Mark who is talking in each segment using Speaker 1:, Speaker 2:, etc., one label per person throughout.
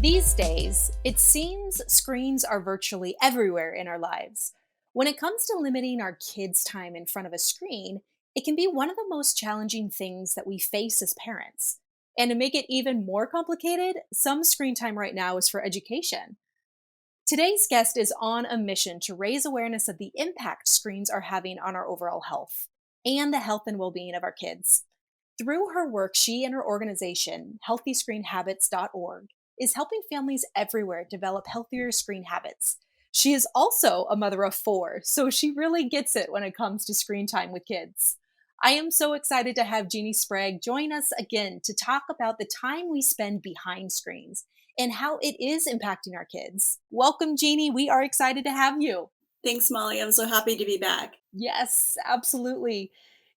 Speaker 1: These days, it seems screens are virtually everywhere in our lives. When it comes to limiting our kids' time in front of a screen, it can be one of the most challenging things that we face as parents. And to make it even more complicated, some screen time right now is for education. Today's guest is on a mission to raise awareness of the impact screens are having on our overall health and the health and well being of our kids. Through her work, she and her organization, healthyscreenhabits.org, is helping families everywhere develop healthier screen habits. She is also a mother of four, so she really gets it when it comes to screen time with kids. I am so excited to have Jeannie Sprague join us again to talk about the time we spend behind screens and how it is impacting our kids. Welcome, Jeannie. We are excited to have you.
Speaker 2: Thanks, Molly. I'm so happy to be back.
Speaker 1: Yes, absolutely.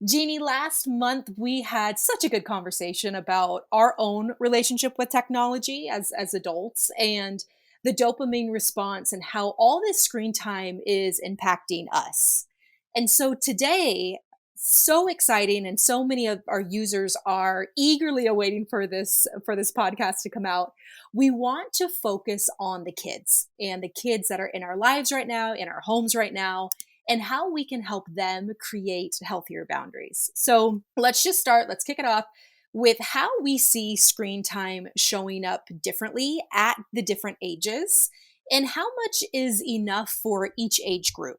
Speaker 1: Jeannie, last month we had such a good conversation about our own relationship with technology as adults and the dopamine response and how all this screen time is impacting us. And so today, so exciting and so many of our users are eagerly awaiting for this podcast to come out. We want to focus on the kids and the kids that are in our lives right now, in our homes right now, and how we can help them create healthier boundaries. So let's just start, let's kick it off with how we see screen time showing up differently at the different ages and how much is enough for each age group.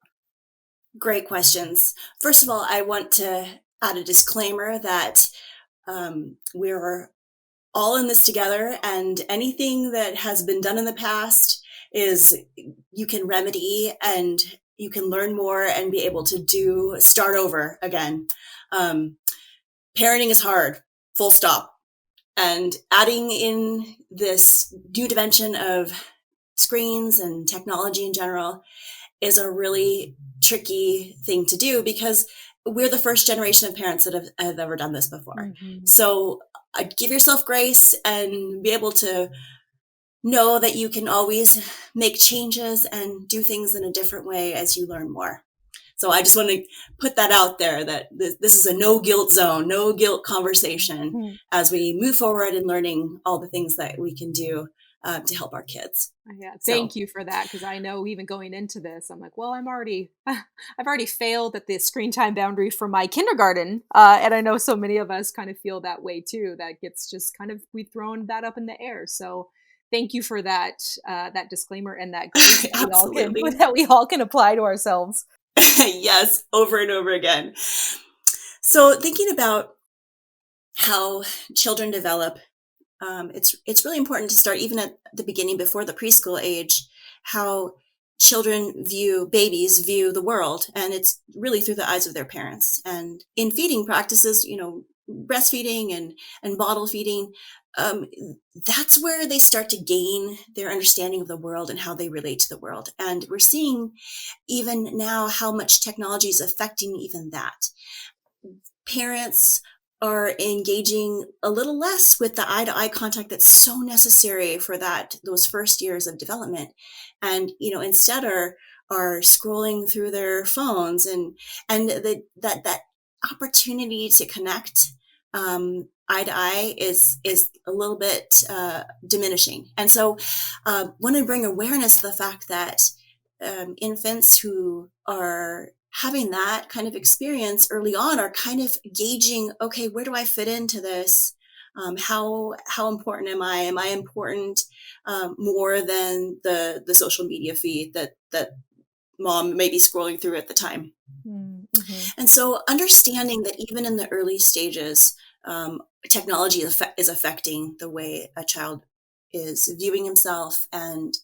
Speaker 2: Great questions. First of all, I want to add a disclaimer that we're all in this together, and anything that has been done in the past is you can remedy and you can learn more and be able to start over again. Um, Parenting is hard, full stop. And adding in this new dimension of screens and technology in general is a really tricky thing to do because we're the first generation of parents that have ever done this before.
Speaker 1: Mhm.
Speaker 2: So give yourself grace and be able to know that you can always make changes and do things in a different way as you learn more. So I just want to put that out there that this is a no guilt zone, no guilt conversation
Speaker 1: Hmm.
Speaker 2: as we move forward in learning all the things that we can do to help our kids.
Speaker 1: Yeah,
Speaker 2: So
Speaker 1: thank you for that because I know even going into this, I'm like, well, I've already failed at the screen time boundary for my kindergarten, and I know so many of us kind of feel that way too. That gets just kind of we've thrown that up in the air. So, thank you for that disclaimer and that grace that we all can
Speaker 2: absolutely.
Speaker 1: that we all can apply to ourselves.
Speaker 2: Yes, over and over again. So thinking about how children develop, it's really important to start even at the beginning before the preschool age, how babies view the world, and it's really through the eyes of their parents. And in feeding practices, breastfeeding and bottle feeding, um, that's where they start to gain their understanding of the world and how they relate to the world. And we're seeing even now how much technology is affecting even that. Parents are engaging a little less with the eye-to-eye contact that's so necessary for those first years of development, and instead are scrolling through their phones, and that opportunity to connect eye to eye is a little bit diminishing. And so want to bring awareness to the fact that infants who are having that kind of experience early on are kind of gauging, okay, where do I fit into this? How important am I? Am I important more than the social media feed that mom may be scrolling through at the time?
Speaker 1: Mm-hmm.
Speaker 2: And so understanding that even in the early stages, technology is affecting the way a child is viewing himself and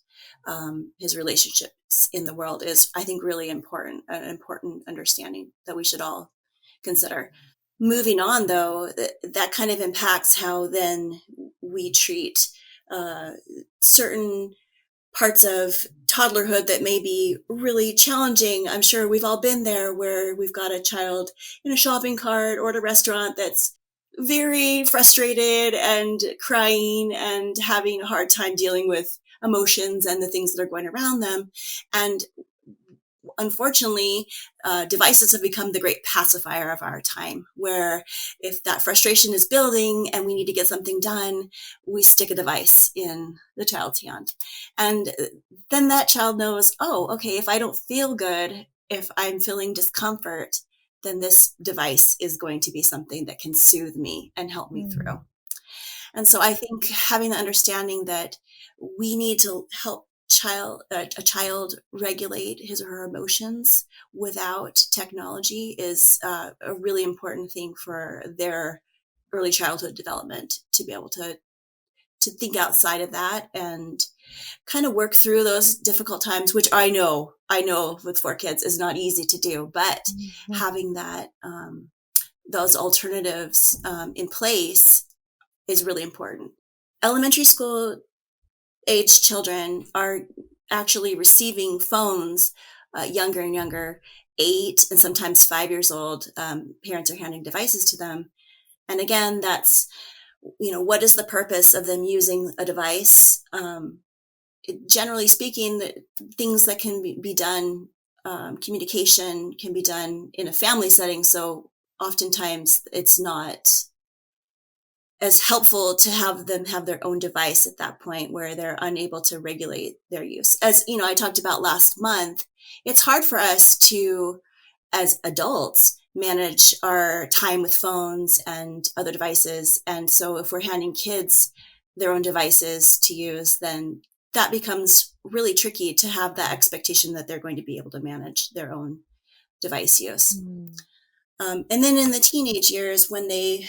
Speaker 2: his relationships in the world is, I think, really important, an important understanding that we should all consider. Moving on, though, that kind of impacts how then we treat uh, certain parts of toddlerhood that may be really challenging. I'm sure we've all been there where we've got a child in a shopping cart or at a restaurant that's very frustrated and crying and having a hard time dealing with emotions and the things that are going around them. And unfortunately, devices have become the great pacifier of our time, where if that frustration is building and we need to get something done, we stick a device in the child's hand. And then that child knows, oh, okay, if I don't feel good, if I'm feeling discomfort, then this device is going to be something that can soothe me and help me through.
Speaker 1: Mm.
Speaker 2: And so I think having the understanding that we need to help a child regulate his or her emotions without technology is a really important thing for their early childhood development, to be able to think outside of that and kind of work through those difficult times, which I know with 4 kids is not easy to do, but
Speaker 1: Mhm.
Speaker 2: having that those alternatives in place is really important. Elementary school age children are actually receiving phones younger and younger, 8 and sometimes 5 years old. Parents are handing devices to them. And again, that's, what is the purpose of them using a device? Generally speaking, things that can be done, communication can be done in a family setting. So oftentimes it's not as helpful to have them have their own device at that point where they're unable to regulate their use. As I talked about last month, it's hard for us to, as adults, manage our time with phones and other devices. And so if we're handing kids their own devices to use, then that becomes really tricky to have that expectation that they're going to be able to manage their own device use.
Speaker 1: Mm.
Speaker 2: And then in the teenage years, when they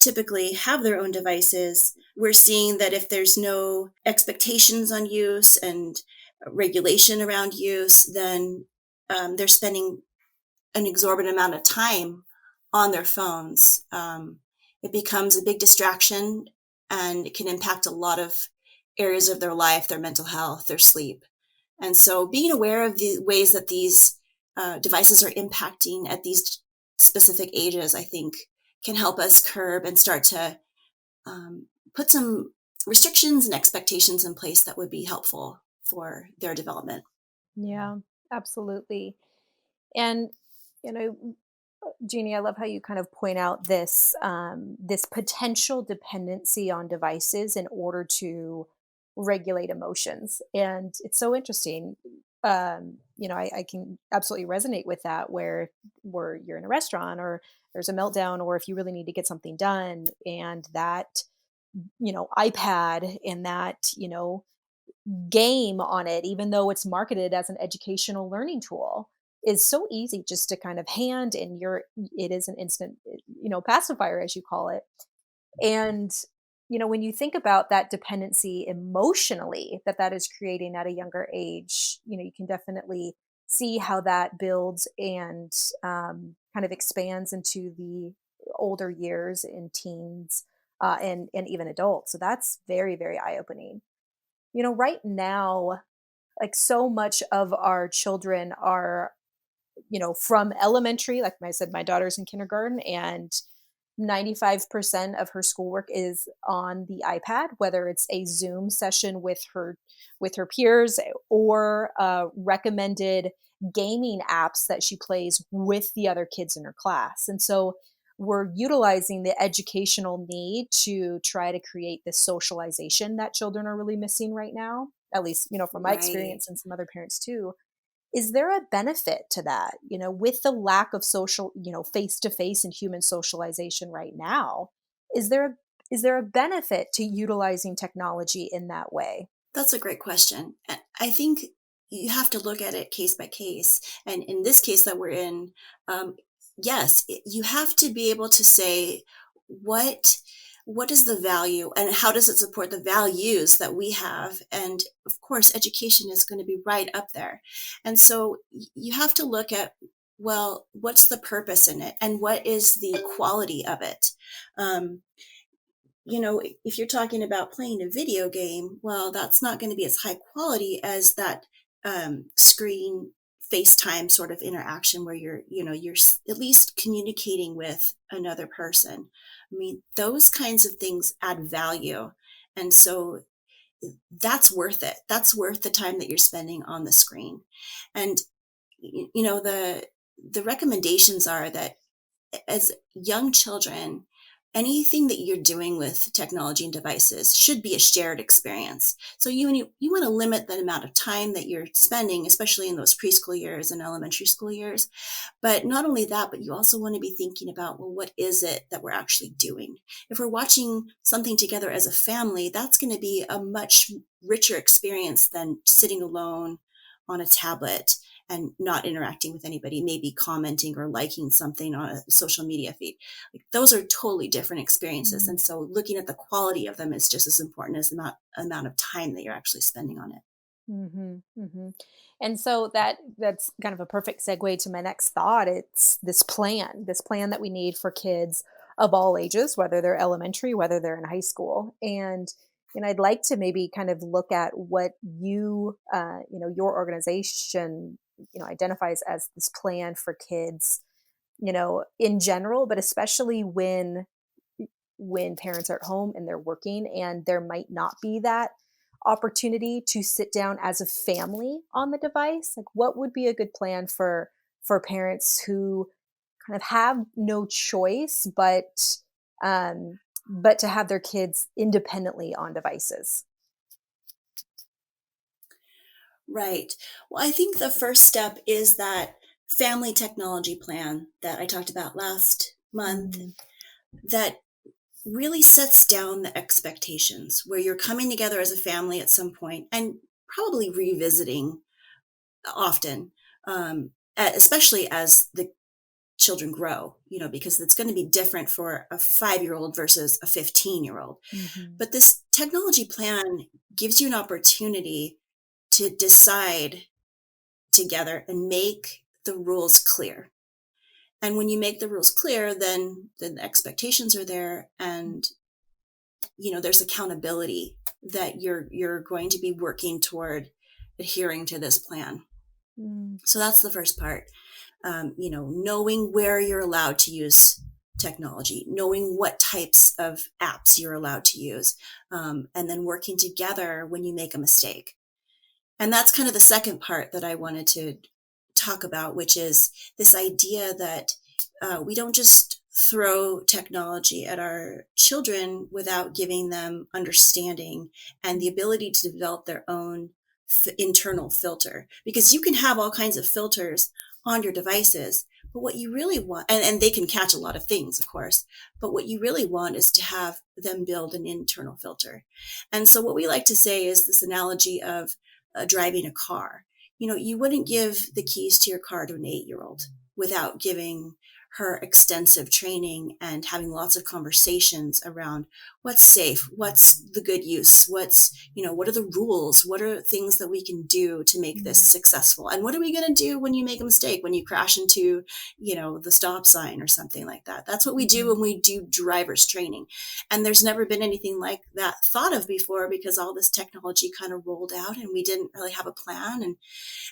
Speaker 2: typically have their own devices, we're seeing that if there's no expectations on use and regulation around use, then they're spending an exorbitant amount of time on their phones. It becomes a big distraction, and it can impact a lot of areas of their life, their mental health, their sleep. And so being aware of the ways that these devices are impacting at these specific ages, I think, can help us curb and start to um, put some restrictions and expectations in place that would be helpful for their development.
Speaker 1: Yeah, absolutely. And you know, Jeannie, I love how you kind of point out this potential dependency on devices in order to regulate emotions, and it's so interesting. I can absolutely resonate with that. Where you're in a restaurant, or there's a meltdown, or if you really need to get something done, and that iPad and that game on it, even though it's marketed as an educational learning tool, is so easy just to kind of hand, and it is an instant pacifier, as you call it. And when you think about that dependency emotionally that is creating at a younger age, you can definitely see how that builds and kind of expands into the older years in teens, and even adults. So that's very, very eye opening. Right now, like, so much of our children are, from elementary, like I said, my daughter's in kindergarten, and 95% of her schoolwork is on the iPad, whether it's a Zoom session with her peers, or recommended gaming apps that she plays with the other kids in her class. And so we're utilizing the educational need to try to create this socialization that children are really missing right now, at least, from my
Speaker 2: Right.
Speaker 1: experience and some other parents too. Is there a benefit to that, with the lack of social, face to face and human socialization right now? Is there a, is there a benefit to utilizing technology in that way?
Speaker 2: That's a great question. I think you have to look at it case by case. And in this case that we're in, um, yes, you have to be able to say what what is the value and how does it support the values that we have. And of course, education is going to be right up there. And so you have to look at, well, what's the purpose in it and what is the quality of it. Um, if you're talking about playing a video game, well, that's not going to be as high quality as that screen FaceTime sort of interaction where you're at least communicating with another person. I mean, those kinds of things add value. And so that's worth it. That's worth the time that you're spending on the screen. And The recommendations are that as young children, anything that you're doing with technology and devices should be a shared experience. So you want to limit the amount of time that you're spending, especially in those preschool years and elementary school years. But not only that, but you also want to be thinking about, well, what is it that we're actually doing? If we're watching something together as a family, that's going to be a much richer experience than sitting alone on a tablet and not interacting with anybody, maybe commenting or liking something on a social media feed. Like, those are totally different experiences.
Speaker 1: Mhm.
Speaker 2: And so looking at the quality of them is just as important as the amount of time that you're actually spending on it.
Speaker 1: Mhm, mhm. And so that's kind of a perfect segue to my next thought. It's this plan that we need for kids of all ages, whether they're elementary, whether they're in high school. And I'd like to maybe kind of look at what your organization, identifies as this plan for kids, in general, but especially when parents are at home and they're working and there might not be that opportunity to sit down as a family on the device. Like, what would be a good plan for parents who kind of have no choice but to have their kids independently on devices?
Speaker 2: Right. Well, I think the first step is that family technology plan that I talked about last month
Speaker 1: Mhm.
Speaker 2: that really sets down the expectations where you're coming together as a family at some point and probably revisiting often, especially as the children grow, because it's going to be different for a 5-year old versus a 15-year-old.
Speaker 1: Mhm.
Speaker 2: But this technology plan gives you an opportunity to decide together and make the rules clear. And when you make the rules clear, then the expectations are there, and there's accountability that you're going to be working toward adhering to this plan.
Speaker 1: Mm.
Speaker 2: So that's the first part. Knowing where you're allowed to use technology, knowing what types of apps you're allowed to use, and then working together when you make a mistake. And that's kind of the second part that I wanted to talk about, which is this idea that we don't just throw technology at our children without giving them understanding and the ability to develop their own internal filter. Because you can have all kinds of filters on your devices, but what you really want, and they can catch a lot of things, of course, but what you really want is to have them build an internal filter. And so, what we like to say is this analogy of driving a car. You wouldn't give the keys to your car to an 8-year-old without giving her extensive training and having lots of conversations around what's safe, what's the good use, what are the rules, what are things that we can do to make this
Speaker 1: Mm.
Speaker 2: successful, and what are we going to do when you make a mistake, when you crash into, the stop sign or something like that. That's what we do
Speaker 1: Mhm.
Speaker 2: when we do driver's training. And there's never been anything like that thought of before because all this technology kind of rolled out and we didn't really have a plan.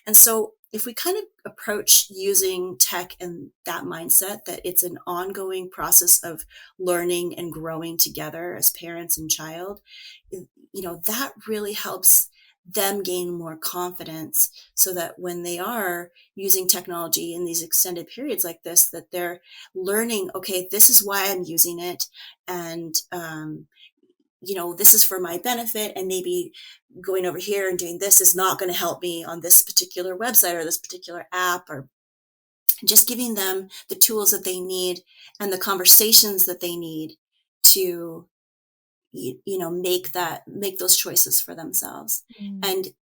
Speaker 2: And so if we kind of approach using tech in that mindset, that it's an ongoing process of learning and growing together as parents and child, that really helps them gain more confidence so that when they are using technology in these extended periods like this, that they're learning, okay, this is why I'm using it. And, this is for my benefit, and maybe going over here and doing this is not going to help me on this particular website or this particular app, or just giving them the tools that they need and the conversations that they need to make those choices for themselves.
Speaker 1: Mm.
Speaker 2: And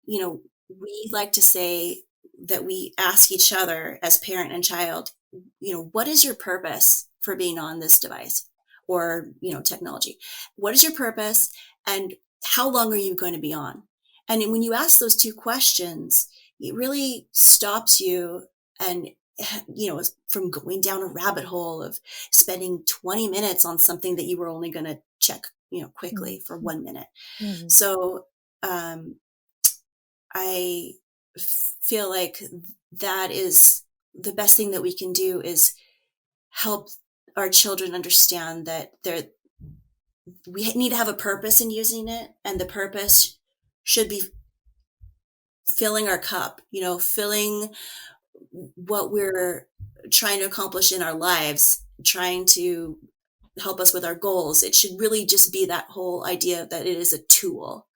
Speaker 2: we like to say that we ask each other as parent and child, what is your purpose for being on this device or technology? What is your purpose, and how long are you going to be on? And when you ask those two questions, it really stops you and from going down a rabbit hole of spending 20 minutes on something that you were only going to check
Speaker 1: Mm.
Speaker 2: quickly for 1 minute.
Speaker 1: Mhm.
Speaker 2: So um, I feel like that is the best thing that we can do, is help our children understand that we need to have a purpose in using it, and the purpose should be filling our cup, filling what we're trying to accomplish in our lives, trying to help us with our goals. It should really just be that whole idea that it is a tool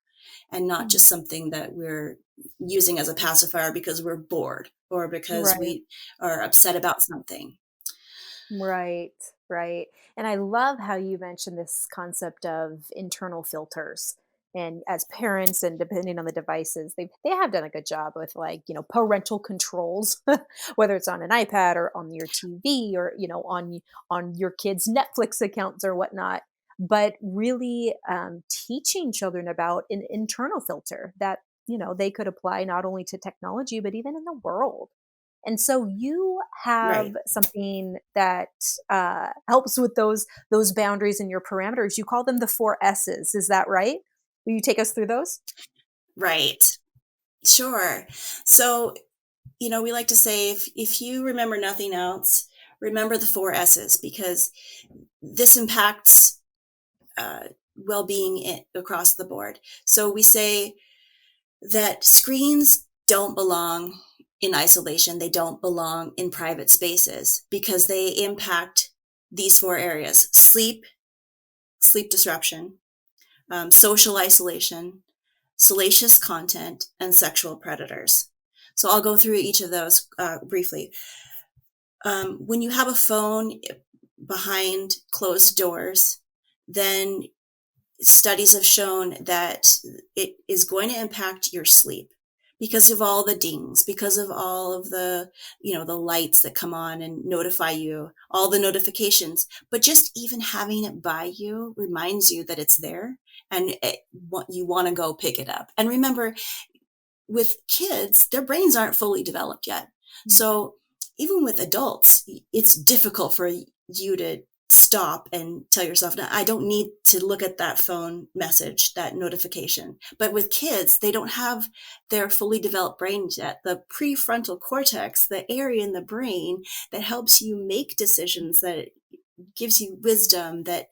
Speaker 2: and not just
Speaker 1: Mhm.
Speaker 2: something that we're using as a pacifier because we're bored or because
Speaker 1: Right.
Speaker 2: we are upset about something.
Speaker 1: Right, right. And I love how you mentioned this concept of internal filters. And as parents and depending on the devices, they have done a good job with like, parental controls, whether it's on an iPad or on your TV or, on your kids' Netflix accounts or whatnot. But really teaching children about an internal filter that, they could apply not only to technology, but even in the world. And so you have
Speaker 2: Right.
Speaker 1: something that helps with those boundaries and your parameters. You call them the four S's. Is that right? Will you take us through those?
Speaker 2: Right. Sure. So, we like to say if you remember nothing else, remember the four S's because this impacts uh, well being across the board. So, we say that screens don't belong in isolation, they don't belong in private spaces because they impact these four areas: sleep disruption, social isolation, salacious content, and sexual predators. So I'll go through each of those briefly. When you have a phone behind closed doors, then studies have shown that it is going to impact your sleep because of all the dings, because of all of the lights that come on and notify you, all the notifications. But just even having it by you reminds you that it's there and you want to go pick it up. And remember, with kids, their brains aren't fully developed yet.
Speaker 1: Mm.
Speaker 2: So even with adults, it's difficult for you to stop and tell yourself, no, I don't need to look at that phone message, that notification. But with kids, they don't have their fully developed brains yet. The prefrontal cortex, the area in the brain that helps you make decisions, that gives you wisdom, that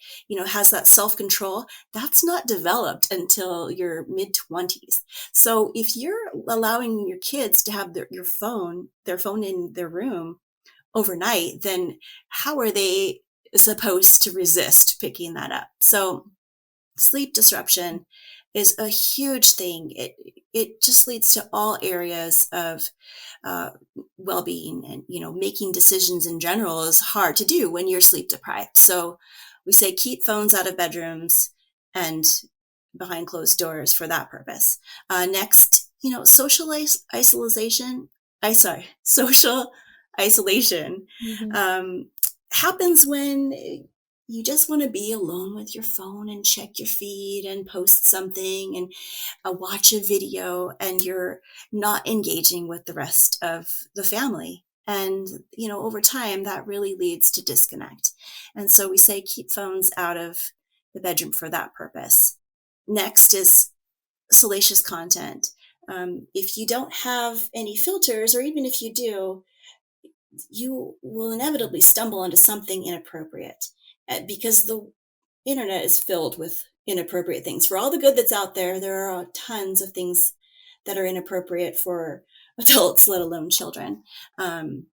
Speaker 2: has that self-control, that's not developed until your mid 20s. So if you're allowing your kids to have their phone in their room overnight, then how are they supposed to resist picking that up? So sleep disruption is a huge thing. It just leads to all areas of uh, well-being, and making decisions in general is hard to do when you're sleep deprived. So we say keep phones out of bedrooms and behind closed doors for that purpose. Next, social isolation. I sorry, social isolation
Speaker 1: Mhm.
Speaker 2: um, happens when you just want to be alone with your phone and check your feed and post something and watch a video, and you're not engaging with the rest of the family. And, over time, that really leads to disconnect. And so we say keep phones out of the bedroom for that purpose. Next is salacious content. If you don't have any filters, or even if you do, you will inevitably stumble onto something inappropriate because the internet is filled with inappropriate things. For all the good that's out there, there are tons of things that are inappropriate for adults, let alone children. Um,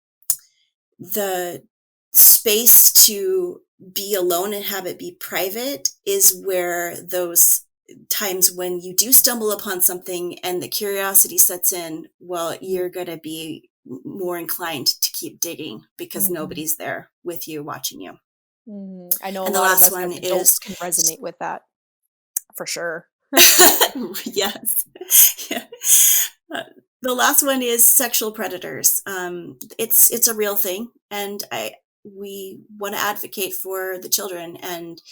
Speaker 2: the space to be alone and have it be private is where those times when you do stumble upon something and the curiosity sets in, well, you're going to be more inclined to keep digging because
Speaker 1: Mhm.
Speaker 2: nobody's there with you watching you.
Speaker 1: Mhm. I know a
Speaker 2: And the
Speaker 1: lot of
Speaker 2: last
Speaker 1: us
Speaker 2: one
Speaker 1: as
Speaker 2: is
Speaker 1: adults can resonate with that for sure.
Speaker 2: yes. Yeah. Uh, the last one is sexual predators. It's a real thing, and I we want to advocate for the children and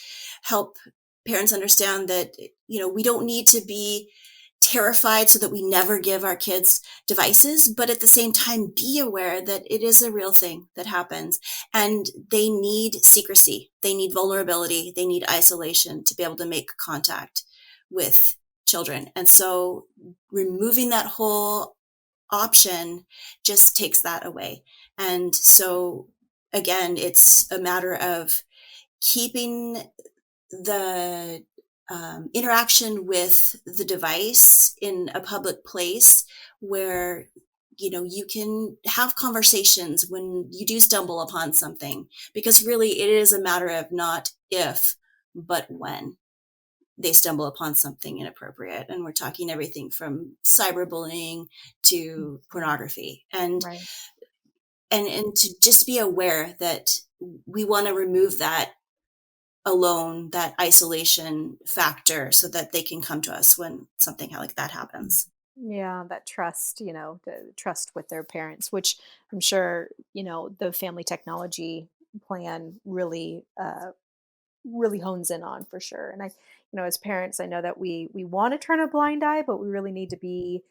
Speaker 2: help parents understand that we don't need to be terrified so that we never give our kids devices, but at the same time be aware that it is a real thing that happens, and they need secrecy, they need vulnerability, they need isolation to be able to make contact with children. And so removing that whole option just takes that away. And so again, it's a matter of keeping the interaction with the device in a public place where you can have conversations when you do stumble upon something, because really it is a matter of not if, but when they stumble upon something inappropriate. And we're talking everything from cyberbullying to pornography.
Speaker 1: Right.
Speaker 2: And to just be aware that we want to remove that alone, that isolation factor, so that they can come to us when something like that happens.
Speaker 1: Yeah, that trust, the trust with their parents, which I'm sure, the family technology plan really hones in on for sure. And as parents, I know that we want to turn a blind eye, but we really need to be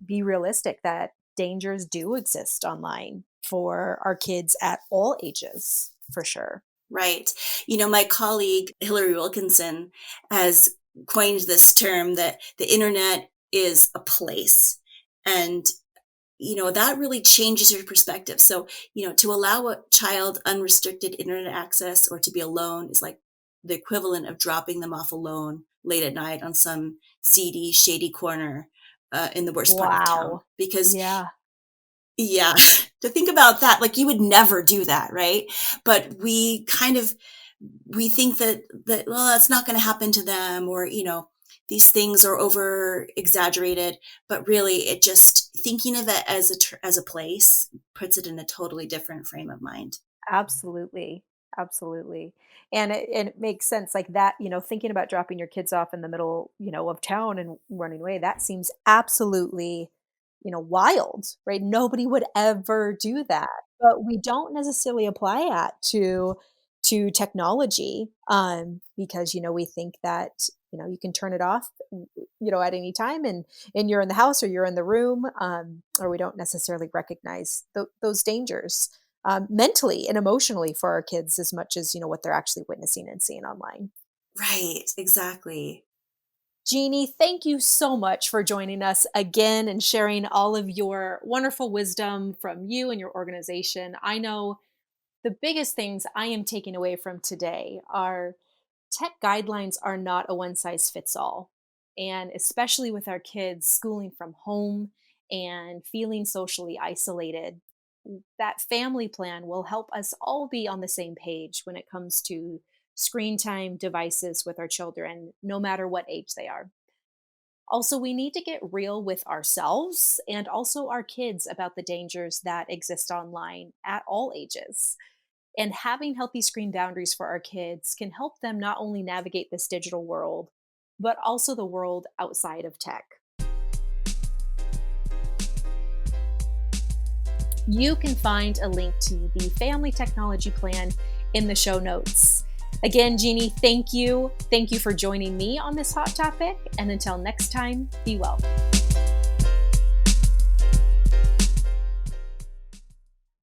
Speaker 1: realistic that dangers do exist online for our kids at all ages, for sure.
Speaker 2: Right. My colleague Hillary Wilkinson has coined this term that the internet is a place. And that really changes your perspective. So, to allow a child unrestricted internet access or to be alone is like the equivalent of dropping them off alone late at night on some seedy, shady corner in the worst part of town.
Speaker 1: Wow.
Speaker 2: Because,
Speaker 1: Yeah,
Speaker 2: yeah, to think about that, like you would never do that, right? But we think that well, that's not going to happen to them, or these things are over exaggerated. But really, it just thinking of it as as a place puts it in a totally different frame of mind.
Speaker 1: absolutely. Absolutely. And it makes sense like that, thinking about dropping your kids off in the middle, of town and running away, that seems absolutely, wild, right? Nobody would ever do that. But we don't necessarily apply that to technology, because we think that you can turn it off, at any time, and you're in the house or you're in the room, or we don't necessarily recognize those dangers, mentally and emotionally for our kids as much as what they're actually witnessing and seeing online.
Speaker 2: Right, exactly.
Speaker 1: Jeannie, thank you so much for joining us again and sharing all of your wonderful wisdom from you and your organization. I know the biggest things I am taking away from today are tech guidelines are not a one size fits all. And especially with our kids schooling from home and feeling socially isolated, that family plan will help us all be on the same page when it comes to screen time devices with our children, no matter what age they are. Also, we need to get real with ourselves and also our kids about the dangers that exist online at all ages. And having healthy screen boundaries for our kids can help them not only navigate this digital world, but also the world outside of tech. You can find a link to the family technology plan in the show notes. Again, Jeannie, thank you. Thank you for joining me on this hot topic. And until next time, be well.